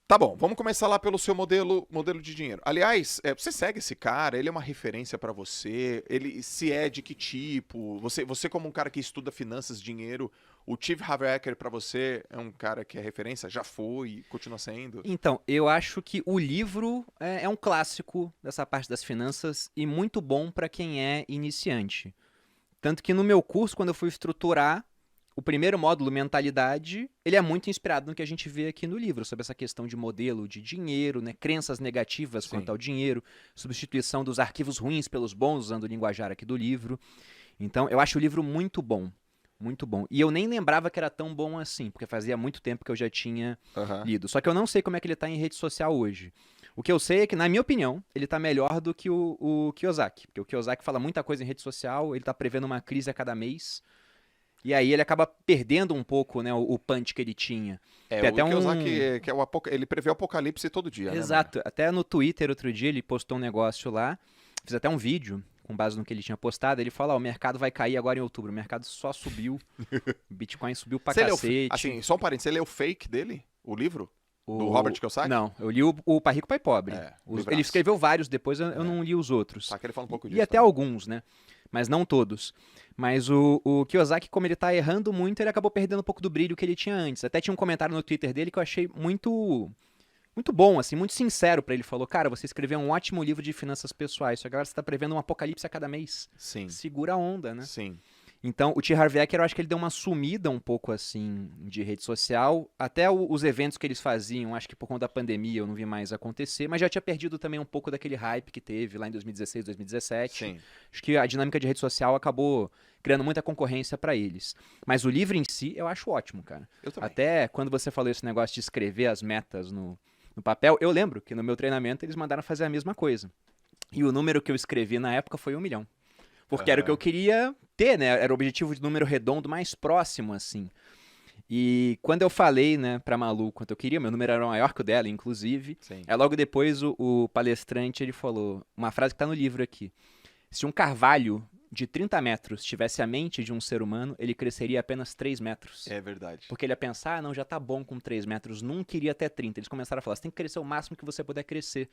Tá bom, vamos começar lá pelo seu modelo de dinheiro. Aliás, você segue esse cara? Ele é uma referência pra você? Ele se é de que tipo? Você como um cara que estuda finanças, dinheiro, o Steve Harvecker pra você é um cara que é referência? Já foi, continua sendo? Então, eu acho que o livro é um clássico dessa parte das finanças e muito bom para quem é iniciante. Tanto que no meu curso, quando eu fui estruturar o primeiro módulo, mentalidade, ele é muito inspirado no que a gente vê aqui no livro, sobre essa questão de modelo de dinheiro, né, crenças negativas quanto Sim. ao dinheiro, substituição dos arquivos ruins pelos bons, usando o linguajar aqui do livro. Então, eu acho o livro muito bom. Muito bom. E eu nem lembrava que era tão bom assim, porque fazia muito tempo que eu já tinha Aham. lido. Só que eu não sei como é que ele tá em rede social hoje. O que eu sei é que, na minha opinião, ele tá melhor do que o Kiyosaki. Porque o Kiyosaki fala muita coisa em rede social, ele tá prevendo uma crise a cada mês. E aí ele acaba perdendo um pouco, né, o punch que ele tinha. Tem O até Kiyosaki, um. que é ele prevê o apocalipse todo dia, né, mano? Exato. Até no Twitter outro dia ele postou um negócio lá. Fiz até um vídeo com base no que ele tinha postado. Ele fala: ó, o mercado vai cair agora em outubro. O mercado só subiu. O Bitcoin subiu pra Você leu, cacete. assim, só um parênteses, você leu o fake dele? O livro? Do Robert O... Kiyosaki? Não, eu li o Pai Rico, Pai Pobre. Ele Livraço. escreveu vários, depois eu É. não li os outros. Tá, que ele fala um pouco E disso até também. alguns, né? Mas não todos. Mas o Kiyosaki, como ele tá errando muito, ele acabou perdendo um pouco do brilho que ele tinha antes. Até tinha um comentário no Twitter dele que eu achei muito bom, assim, muito sincero pra ele. Falou: cara, você escreveu um ótimo livro de finanças pessoais, só que agora você tá prevendo um apocalipse a cada mês. Sim, Segura a onda, né? sim. Então, o T. Harv Eker, eu acho que ele deu uma sumida um pouco, assim, de rede social. Até os eventos que eles faziam, acho que por conta da pandemia eu não vi mais acontecer. Mas já tinha perdido também um pouco daquele hype que teve lá em 2016, 2017. Sim. Acho que a dinâmica de rede social acabou criando muita concorrência pra eles. Mas o livro em si, eu acho ótimo, cara. Eu também. Até quando você falou esse negócio de escrever as metas no papel, eu lembro que no meu treinamento eles mandaram fazer a mesma coisa. E o número que eu escrevi na época foi 1 milhão. Porque era o que eu Aham. queria ter, né? Era o objetivo de número redondo mais próximo, assim. E quando eu falei, né, pra Malu quanto eu queria, meu número era maior que o dela, inclusive. Sim. Aí logo depois o palestrante, ele falou uma frase que tá no livro aqui. Se um carvalho de 30 metros tivesse a mente de um ser humano, ele cresceria apenas 3 metros. É verdade. Porque ele ia pensar: não, já tá bom com 3 metros, nunca iria até 30. Eles começaram a falar: você tem que crescer o máximo que você puder crescer.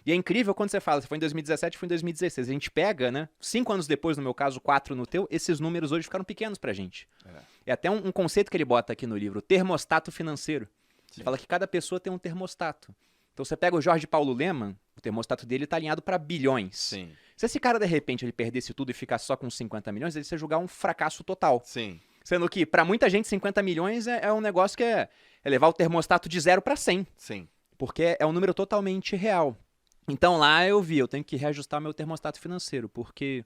E é incrível quando você fala: você foi em 2017, foi em 2016. A gente pega, né? 5 anos depois, no meu caso, 4 no teu, esses números hoje ficaram pequenos pra gente. É. É até um conceito que ele bota aqui no livro: termostato financeiro. Ele Sim. fala que cada pessoa tem um termostato. Então você pega o Jorge Paulo Lemann, o termostato dele tá alinhado para bilhões. Sim. Se esse cara, de repente, ele perdesse tudo e ficasse só com 50 milhões, ele ia julgar um fracasso total. Sim. Sendo que, pra muita gente, 50 milhões é um negócio que é levar o termostato de 0 para 100. Sim. Porque é um número totalmente real. Então lá eu tenho que reajustar meu termostato financeiro, porque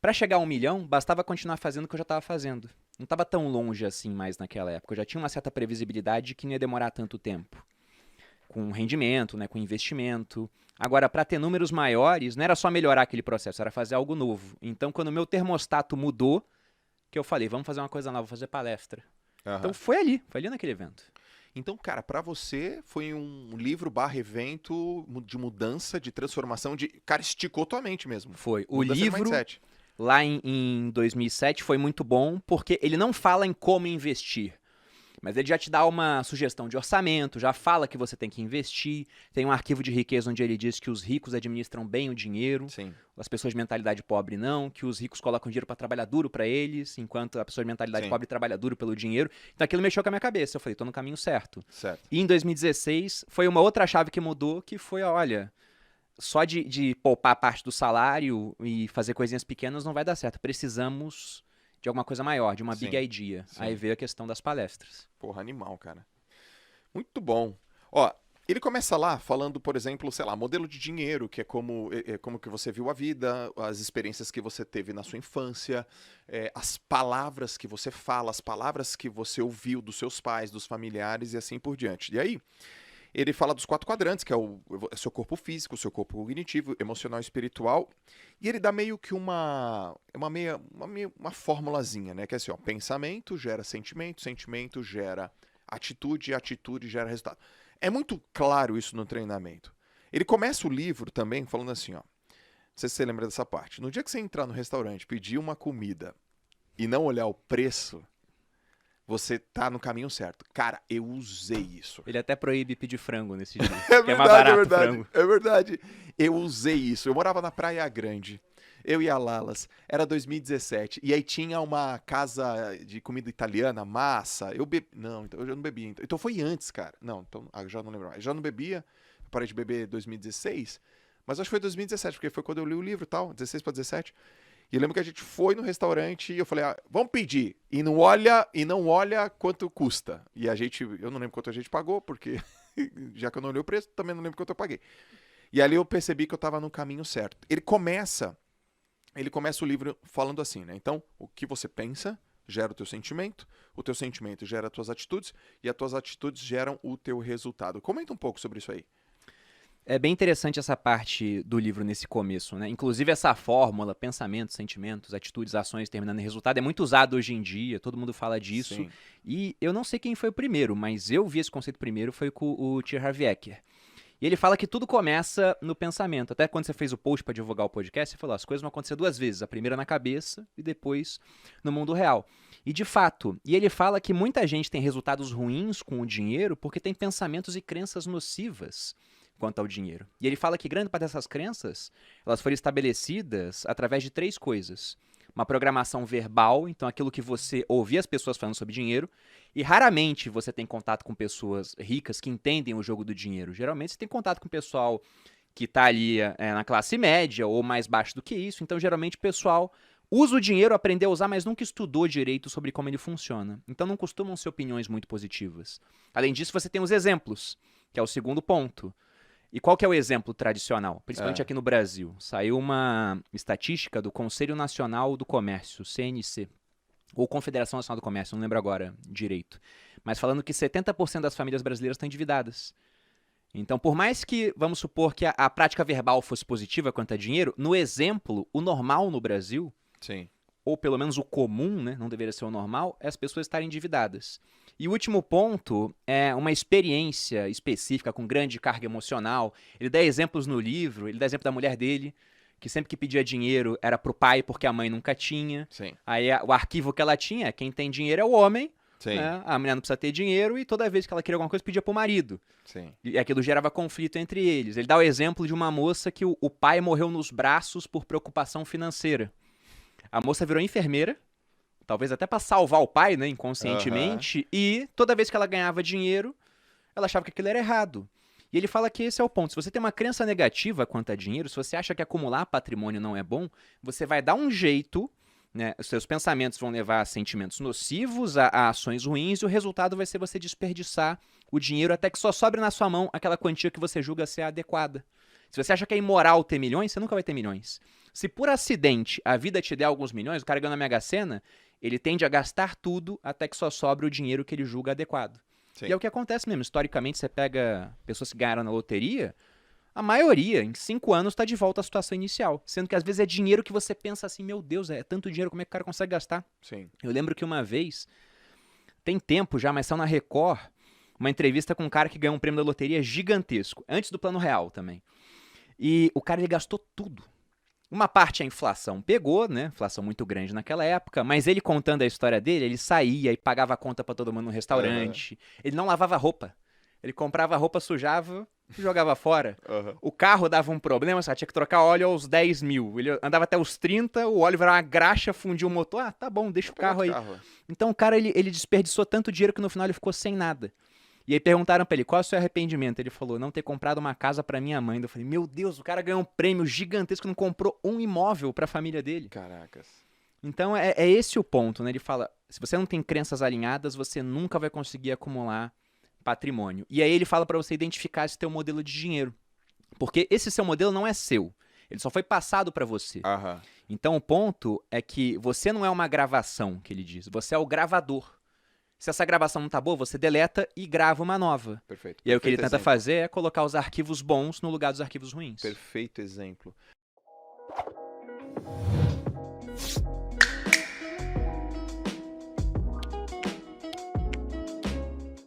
pra chegar a 1 milhão, bastava continuar fazendo o que eu já estava fazendo. Não estava tão longe assim mais naquela época. Eu já tinha uma certa previsibilidade que não ia demorar tanto tempo. Com rendimento, né, com investimento. Agora, para ter números maiores, não era só melhorar aquele processo, era fazer algo novo. Então, quando o meu termostato mudou, que eu falei: vamos fazer uma coisa nova, vou fazer palestra. Então Aham. foi ali naquele evento. Então, cara, pra você foi um livro barra evento de mudança, de transformação, de... Cara, esticou tua mente mesmo. Foi. O Mudança de livro, mindset. lá em 2007, foi muito bom, porque ele não fala em como investir. Mas ele já te dá uma sugestão de orçamento, já fala que você tem que investir. Tem um arquivo de riqueza onde ele diz que os ricos administram bem o dinheiro, Sim. as pessoas de mentalidade pobre não, que os ricos colocam dinheiro para trabalhar duro para eles, enquanto a pessoa de mentalidade Sim. pobre trabalha duro pelo dinheiro. Então aquilo mexeu com a minha cabeça. Eu falei: tô no caminho certo. Certo. E em 2016 foi uma outra chave que mudou, que foi: olha, só de poupar parte do salário e fazer coisinhas pequenas não vai dar certo. Precisamos de alguma coisa maior, de uma big Sim. idea. Sim. Aí veio a questão das palestras. Porra, animal, cara. Muito bom. Ó, ele começa lá falando, por exemplo, sei lá, modelo de dinheiro, que é como que você viu a vida, as experiências que você teve na sua infância, as palavras que você fala, as palavras que você ouviu dos seus pais, dos familiares e assim por diante. E aí, ele fala dos 4 quadrantes, que é o seu corpo físico, o seu corpo cognitivo, emocional e espiritual. E ele dá meio que uma formulazinha, né? Que é assim, ó, pensamento gera sentimento, sentimento gera atitude, atitude gera resultado. É muito claro isso no treinamento. Ele começa o livro também falando assim, ó. Não sei se você lembra dessa parte. No dia que você entrar no restaurante, pedir uma comida e não olhar o preço, você tá no caminho certo. Cara, eu usei isso. Ele até proíbe pedir frango nesse dia. É que é mais verdade, barato é o verdade. frango. É verdade. Eu usei isso. Eu morava na Praia Grande. Eu e a Lalas. Era 2017. E aí tinha uma casa de comida italiana, massa. Eu bebi. Não, então eu já não bebia. Então foi antes, cara. Não, então eu já não lembro mais. Eu já não bebia. Eu parei de beber em 2016. Mas acho que foi 2017, porque foi quando eu li o livro e tal, 16 para 17. E eu lembro que a gente foi no restaurante e eu falei, vamos pedir. E não olha quanto custa. E eu não lembro quanto a gente pagou, porque já que eu não olhei o preço, também não lembro quanto eu paguei. E ali eu percebi que eu estava no caminho certo. Ele começa o livro falando assim, né? Então, o que você pensa gera o teu sentimento gera as tuas atitudes, e as tuas atitudes geram o teu resultado. Comenta um pouco sobre isso aí. É bem interessante essa parte do livro nesse começo, né? Inclusive essa fórmula, pensamentos, sentimentos, atitudes, ações terminando em resultado, é muito usado hoje em dia, todo mundo fala disso. Sim. E eu não sei quem foi o primeiro, mas eu vi esse conceito primeiro, foi com o T. Harv Eker. E ele fala que tudo começa no pensamento. Até quando você fez o post para divulgar o podcast, você falou, as coisas vão acontecer duas vezes, a primeira na cabeça e depois no mundo real. E de fato, ele fala que muita gente tem resultados ruins com o dinheiro porque tem pensamentos e crenças nocivas quanto ao dinheiro. E ele fala que grande parte dessas crenças, elas foram estabelecidas através de três coisas. Uma programação verbal, então aquilo que você ouvia as pessoas falando sobre dinheiro, e raramente você tem contato com pessoas ricas que entendem o jogo do dinheiro. Geralmente você tem contato com o pessoal que está ali na classe média ou mais baixo do que isso, então geralmente o pessoal usa o dinheiro, aprendeu a usar, mas nunca estudou direito sobre como ele funciona. Então não costumam ser opiniões muito positivas. Além disso, você tem os exemplos, que é o segundo ponto. E qual que é o exemplo tradicional? Principalmente aqui no Brasil. Saiu uma estatística do Conselho Nacional do Comércio, CNC, ou Confederação Nacional do Comércio, não lembro agora direito. Mas falando que 70% das famílias brasileiras estão endividadas. Então, por mais que, vamos supor que a prática verbal fosse positiva quanto a dinheiro, no exemplo, o normal no Brasil, Sim. ou pelo menos o comum, né, não deveria ser o normal, é as pessoas estarem endividadas. E o último ponto é uma experiência específica com grande carga emocional. Ele dá exemplos no livro, ele dá exemplo da mulher dele, que sempre que pedia dinheiro era pro pai porque a mãe nunca tinha. Sim. Aí o arquivo que ela tinha, quem tem dinheiro é o homem, Sim. né? A mulher não precisa ter dinheiro e toda vez que ela queria alguma coisa pedia pro marido. Sim. E aquilo gerava conflito entre eles. Ele dá o exemplo de uma moça que o pai morreu nos braços por preocupação financeira. A moça virou enfermeira, talvez até para salvar o pai, né, inconscientemente, e toda vez que ela ganhava dinheiro, ela achava que aquilo era errado. E ele fala que esse é o ponto. Se você tem uma crença negativa quanto a dinheiro, se você acha que acumular patrimônio não é bom, você vai dar um jeito, né, os seus pensamentos vão levar a sentimentos nocivos, a ações ruins, e o resultado vai ser você desperdiçar o dinheiro até que só sobre na sua mão aquela quantia que você julga ser adequada. Se você acha que é imoral ter milhões, você nunca vai ter milhões. Se por acidente a vida te der alguns milhões, o cara ganha na Mega Sena, ele tende a gastar tudo até que só sobre o dinheiro que ele julga adequado. Sim. E é o que acontece mesmo. Historicamente, você pega pessoas que ganharam na loteria, a maioria, em 5 anos, está de volta à situação inicial. Sendo que às vezes é dinheiro que você pensa assim, meu Deus, é tanto dinheiro, como é que o cara consegue gastar? Sim. Eu lembro que uma vez, tem tempo já, mas saiu na Record, uma entrevista com um cara que ganhou um prêmio da loteria gigantesco, antes do Plano Real também. E o cara, ele gastou tudo. Uma parte a inflação pegou, né? Inflação muito grande naquela época, mas ele contando a história dele, ele saía e pagava a conta pra todo mundo no restaurante. Ele não lavava roupa. Ele comprava roupa, sujava e jogava fora. O carro dava um problema, só tinha que trocar óleo aos 10 mil. Ele andava até os 30, o óleo virava uma graxa, fundiu o motor. Ah, tá bom, deixa o carro aí. Então o cara, ele desperdiçou tanto dinheiro que no final ele ficou sem nada. E aí perguntaram pra ele, qual é o seu arrependimento? Ele falou, não ter comprado uma casa pra minha mãe. Eu falei, meu Deus, o cara ganhou um prêmio gigantesco, não comprou um imóvel pra família dele. Caracas. Então é esse o ponto, né? Ele fala, se você não tem crenças alinhadas, você nunca vai conseguir acumular patrimônio. E aí ele fala pra você identificar esse teu modelo de dinheiro. Porque esse seu modelo não é seu. Ele só foi passado pra você. Então o ponto é que você não é uma gravação, que ele diz. Você é o gravador. Se essa gravação não tá boa, você deleta e grava uma nova. Perfeito. E aí o que ele tenta fazer é colocar os arquivos bons no lugar dos arquivos ruins. Perfeito exemplo.